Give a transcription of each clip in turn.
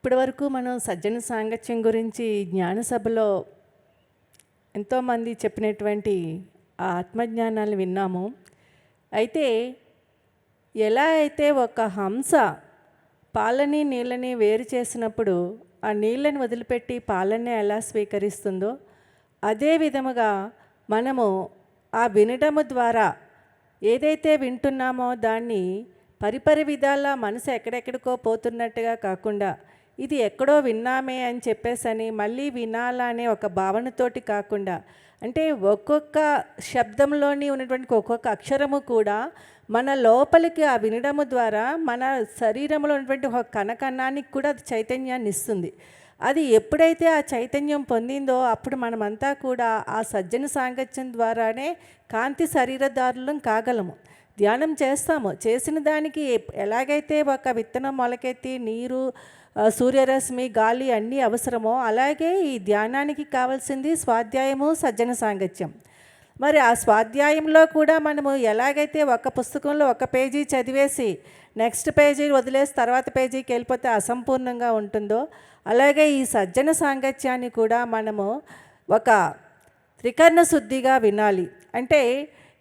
ఇప్పటివరకు మనం సజ్జన సాంగత్యం గురించి జ్ఞాన సభలో ఎంతోమంది చెప్పినటువంటి ఆ ఆత్మజ్ఞానాన్ని విన్నాము. అయితే ఎలా అయితే ఒక హంస పాలని నీళ్ళని వేరు చేసినప్పుడు ఆ నీళ్ళని వదిలిపెట్టి పాలనే ఎలా స్వీకరిస్తుందో, అదే విధముగా మనము ఆ వినడము ద్వారా ఏదైతే వింటున్నామో దాన్ని పరిపరి విధాల మనసు ఎక్కడెక్కడికో పోతున్నట్టుగా కాకుండా ఇది ఎక్కడో విన్నామే అని చెప్పేసని మళ్ళీ వినాలా అనే ఒక భావనతోటి కాకుండా, అంటే ఒక్కొక్క శబ్దంలోని ఉన్నటువంటి ఒక్కొక్క అక్షరము కూడా మన లోపలికి ఆ వినడము ద్వారా మన శరీరంలో ఉన్నటువంటి ఒక కణకణానికి కూడా అది చైతన్యాన్ని ఇస్తుంది. అది ఎప్పుడైతే ఆ చైతన్యం పొందిందో అప్పుడు మనమంతా కూడా ఆ సజ్జన సాంగత్యం ద్వారానే కాంతి శరీరదారులం కాగలము. ధ్యానం చేస్తాము, చేసిన దానికి ఎలాగైతే ఒక విత్తనం మొలకెత్తి నీరు, సూర్యరశ్మి, గాలి అన్నీ అవసరమో అలాగే ఈ ధ్యానానికి కావాల్సింది స్వాధ్యాయము, సజ్జన సాంగత్యం. మరి ఆ స్వాధ్యాయంలో కూడా మనము ఎలాగైతే ఒక పుస్తకంలో ఒక పేజీ చదివేసి నెక్స్ట్ పేజీ వదిలేసి తర్వాత పేజీకి వెళ్ళిపోతే అసంపూర్ణంగా ఉంటుందో, అలాగే ఈ సజ్జన సాంగత్యాన్ని కూడా మనము ఒక త్రికరణ శుద్ధిగా వినాలి. అంటే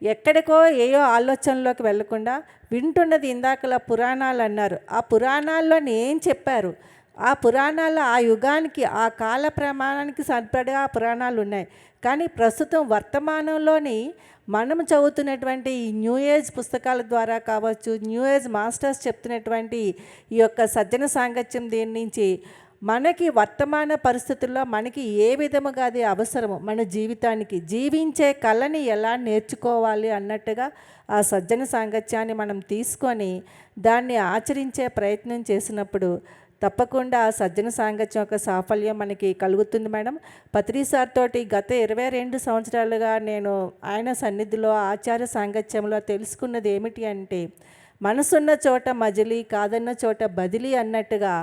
ఎక్కడికో ఏయో ఆలోచనలోకి వెళ్లకుండా వింటున్నది. ఇందాకలా పురాణాలు అన్నారు, ఆ పురాణాల్లోని ఏం చెప్పారు, ఆ పురాణాలు ఆ యుగానికి ఆ కాల ప్రమాణానికి సరిపడా ఆ పురాణాలు ఉన్నాయి. కానీ ప్రస్తుతం వర్తమానంలోని మనం చదువుతున్నటువంటి ఈ న్యూ ఏజ్ పుస్తకాల ద్వారా కావచ్చు, న్యూ ఏజ్ మాస్టర్స్ చెప్తున్నటువంటి ఈ యొక్క సజ్జన సాంగత్యం దీని నుంచి మనకి వర్తమాన పరిస్థితుల్లో మనకి ఏ విధముగా అది అవసరము, మన జీవితానికి జీవించే కళని ఎలా నేర్చుకోవాలి అన్నట్టుగా ఆ సజ్జన సాంగత్యాన్ని మనం తీసుకొని దాన్ని ఆచరించే ప్రయత్నం చేసినప్పుడు తప్పకుండా ఆ సజ్జన సాంగత్యం యొక్క సాఫల్యం మనకి కలుగుతుంది మేడం. పత్రి సార్ తోటి గత 22 సంవత్సరాలుగా నేను ఆయన సన్నిధిలో ఆచార్య సాంగత్యంలో తెలుసుకున్నది ఏమిటి అంటే, మనసున్న చోట మజిలీ, కాదన్న చోట బదిలీ అన్నట్టుగా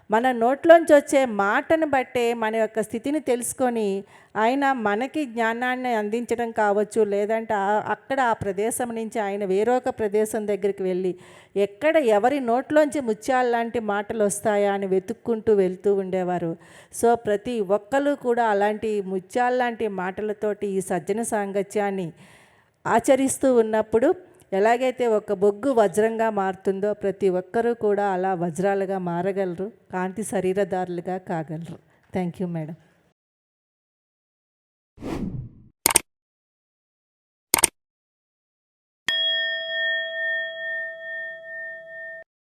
మన నోట్లోంచి వచ్చే మాటను బట్టే మన యొక్క స్థితిని తెలుసుకొని ఆయన మనకి జ్ఞానాన్ని అందించడం కావచ్చు, లేదంటే అక్కడ ఆ ప్రదేశం నుంచి ఆయన వేరొక ప్రదేశం దగ్గరికి వెళ్ళి ఎక్కడ ఎవరి నోట్లోంచి ముత్యాలు లాంటి మాటలు వస్తాయా అని వెతుక్కుంటూ వెళ్తూ ఉండేవారు. సో ప్రతి ఒక్కరు కూడా అలాంటి ముత్యాలు లాంటి మాటలతోటి ఈ సజ్జన సాంగత్యాన్ని ఆచరిస్తూ ఉన్నప్పుడు ఎలాగైతే ఒక బొగ్గు వజ్రంగా మారుతుందో ప్రతి ఒక్కరూ కూడా అలా వజ్రాలుగా మారగలరు, కాంతి శరీరదారులుగా కాగలరు. Thank you madam.